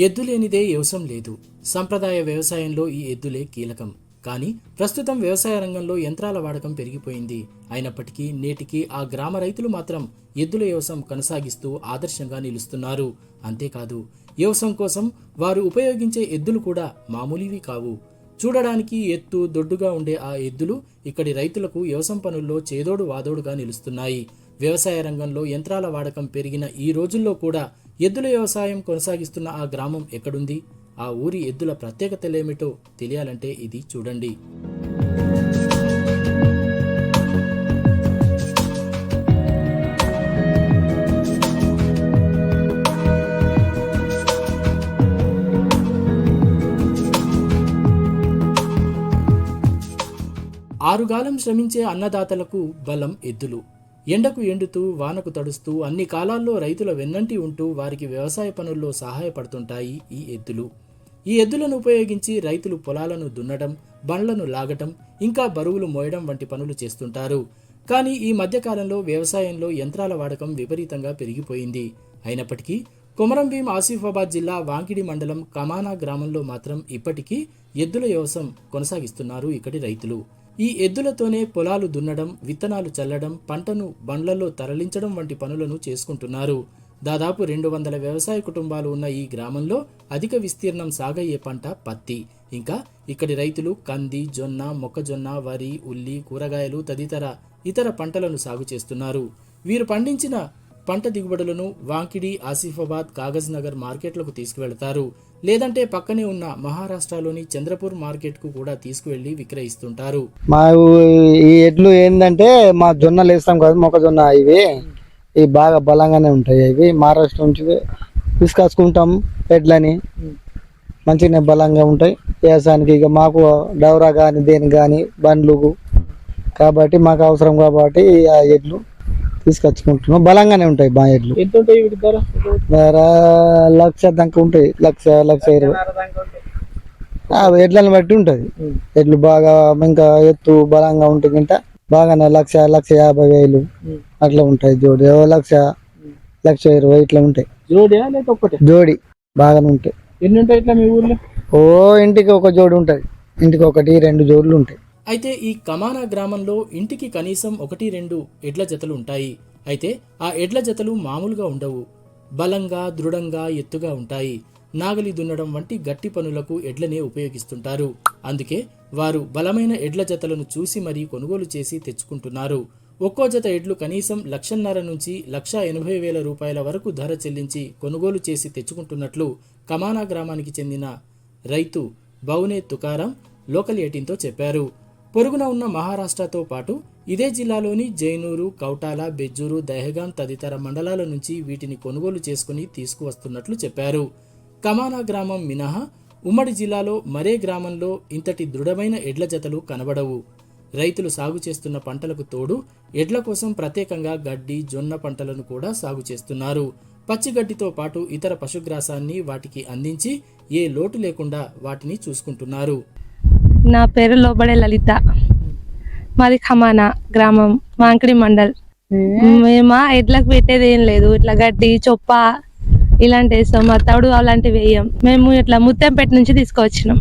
ఎద్దు లేనిదే వ్యవసాయం లేదు. సంప్రదాయ వ్యవసాయంలో ఈ ఎద్దులే కీలకం. కానీ ప్రస్తుతం వ్యవసాయ రంగంలో యంత్రాల వాడకం పెరిగిపోయింది. అయినప్పటికీ నేటికి ఆ గ్రామ రైతులు మాత్రం ఎద్దుల వ్యవసాయం కొనసాగిస్తూ ఆదర్శంగా నిలుస్తున్నారు. అంతేకాదు, వ్యవసాయం కోసం వారు ఉపయోగించే ఎద్దులు కూడా మామూలివి కావు. చూడడానికి ఎత్తు దొడ్డుగా ఉండే ఆ ఎద్దులు ఇక్కడి రైతులకు వ్యవసాయం పనుల్లో చేదోడు వాదోడుగా నిలుస్తున్నాయి. వ్యవసాయ రంగంలో యంత్రాల వాడకం పెరిగిన ఈ రోజుల్లో కూడా ఎద్దుల వ్యవసాయం కొనసాగిస్తున్న ఆ గ్రామం ఎక్కడుంది? ఆ ఊరి ఎద్దుల ప్రత్యేకతలేమిటో తెలియాలంటే ఇది చూడండి. ఆరుగాలం శ్రమించే అన్నదాతలకు బలం ఎద్దులు. ఎండకు ఎండుతూ వానకు తడుస్తూ అన్ని కాలాల్లో రైతుల వెన్నంటి ఉంటూ వారికి వ్యవసాయ పనుల్లో సహాయపడుతుంటాయి ఈ ఎద్దులు. ఈ ఎద్దులను ఉపయోగించి రైతులు పొలాలను దున్నడం, బండ్లను లాగటం, ఇంకా బరువులు మోయడం వంటి పనులు చేస్తుంటారు. కానీ ఈ మధ్యకాలంలో వ్యవసాయంలో యంత్రాల వాడకం విపరీతంగా పెరిగిపోయింది. అయినప్పటికీ కొమరంభీం ఆసిఫాబాద్ జిల్లా వాంకిడి మండలం కమానా గ్రామంలో మాత్రం ఇప్పటికీ ఎద్దుల వ్యవసాయం కొనసాగిస్తున్నారు ఇక్కడి రైతులు. ఈ ఎద్దులతోనే పొలాలు దున్నడం, విత్తనాలు చల్లడం, పంటను బండ్లలో తరలించడం వంటి పనులను చేసుకుంటున్నారు. దాదాపు 200 వ్యవసాయ కుటుంబాలు ఉన్న ఈ గ్రామంలో అధిక విస్తీర్ణం సాగయ్యే పంట పత్తి. ఇంకా ఇక్కడి రైతులు కంది, జొన్న, మొక్కజొన్న, వరి, ఉల్లి, కూరగాయలు తదితర ఇతర పంటలను సాగు చేస్తున్నారు. వీరు పండించిన పంట దిగుబడులను వాంకిడి, ఆసిఫాబాద్, కాగజ్ నగర్ మార్కెట్లకు తీసుకువెళతారు. లేదంటే పక్కనే ఉన్న మహారాష్ట్రలోని చంద్రపూర్ మార్కెట్కు కూడా తీసుకువెళ్లి విక్రయిస్తుంటారు. మా ఈ ఎడ్లు ఏంటంటే మా జొన్నలు వేస్తాం కదా, మొక్కజొన్న, ఇవి బాగా బలంగానే ఉంటాయి. ఇవి మహారాష్ట్ర నుంచి తీసుకొచ్చుకుంటాం ఎడ్లని, మంచిగానే బలంగా ఉంటాయి వ్యవసాయానికి. ఇక మాకు డౌరా కానీ దేనికి కానీ బండ్లు కాబట్టి మాకు అవసరం కాబట్టి ఆ ఎడ్లు తీసుకొచ్చుకుంటున్నాం. బలంగానే ఉంటాయి మా ఎడ్లు. ధర 1,00,000 దాకా ఉంటాయి, 1,20,000. ఎడ్లను బట్టి ఉంటది. ఎడ్లు బాగా ఇంకా ఎత్తు బలంగా ఉంటే గింట బాగానే 1,00,000, 1,50,000 అట్లా ఉంటాయి. జోడి 1,00,000, 1,20,000 ఇట్లా ఉంటాయి. జోడి బాగానే ఉంటాయి. ఎన్ని ఉంటాయి ఇట్లా మీ ఊర్లో? ఇంటికి ఒక జోడి ఉంటది, ఇంటికి 1-2 జోడులు ఉంటాయి. అయితే ఈ కమానా గ్రామంలో ఇంటికి కనీసం 1-2 ఎడ్ల జతలు ఉంటాయి. అయితే ఆ ఎడ్ల జతలు మామూలుగా ఉండవు. బలంగా, దృఢంగా, ఎత్తుగా ఉంటాయి. నాగలి దున్నడం వంటి గట్టి పనులకు ఎడ్లనే ఉపయోగిస్తుంటారు. అందుకే వారు బలమైన ఎడ్ల జతలను చూసి మరీ కొనుగోలు చేసి తెచ్చుకుంటున్నారు. ఒక్కో జత ఎడ్లు కనీసం 1,50,000 నుంచి 1,80,000 రూపాయల వరకు ధర చెల్లించి కొనుగోలు చేసి తెచ్చుకుంటున్నట్లు కమానా గ్రామానికి చెందిన రైతు బౌనే తుకారం లోకల్ 18తో చెప్పారు. పొరుగున ఉన్న మహారాష్ట్రతో పాటు ఇదే జిల్లాలోని జైనూరు, కౌటాల, బెజ్జూరు, దహగాం తదితర మండలాల నుంచి వీటిని కొనుగోలు చేసుకుని తీసుకువస్తున్నట్లు చెప్పారు. కమానా గ్రామం మినహా ఉమ్మడి జిల్లాలో మరే గ్రామంలో ఇంతటి దృఢమైన ఎడ్ల జతలు కనబడవు. రైతులు సాగు చేస్తున్న పంటలకు తోడు ఎడ్ల కోసం ప్రత్యేకంగా గడ్డి, జొన్న పంటలను కూడా సాగు చేస్తున్నారు. పచ్చిగడ్డితో పాటు ఇతర పశుగ్రాసాన్ని వాటికి అందించి ఏ లోటు లేకుండా వాటిని చూసుకుంటున్నారు. నా పేరు లోబడే లలిత. మాది ఖమానా గ్రామం, వాంకిడి మండల్. మేము ఎడ్లకు పెట్టేది ఏం లేదు. ఇట్లా గడ్డి, చొప్ప ఇలాంటి వేస్తాం. మా తౌడు అలాంటివి వేయం. మేము ఇట్లా ముత్తంపేట నుంచి తీసుకువచ్చినాం.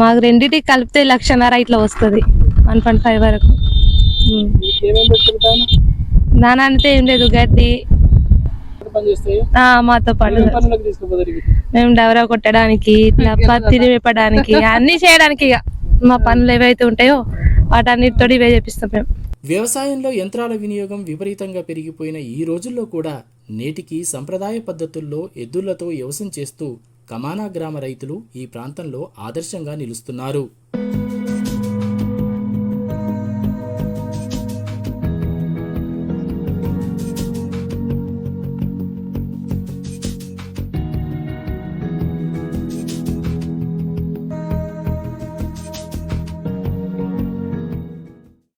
మాకు రెండింటికి కలిపితే 1,00,000 ఇట్లా వస్తుంది, 1.5 వరకు. దాని అంటే ఏం లేదు, గడ్డి మాతో పాటు మేము డవరా కొట్టడానికి, ఇట్లా పత్తిని వేపడానికి, అన్ని చేయడానికి ఇక మా పనులు ఏవైతే ఉంటాయో వాటన్నిటితో ఇవే చేపిస్తాం మేము. వ్యవసాయంలో యంత్రాల వినియోగం విపరీతంగా పెరిగిపోయిన ఈ రోజుల్లో కూడా నేటికి సంప్రదాయ పద్ధతుల్లో ఎద్దులతో వ్యవసాయం చేస్తూ కమానా గ్రామ రైతులు ఈ ప్రాంతంలో ఆదర్శంగా నిలుస్తున్నారు.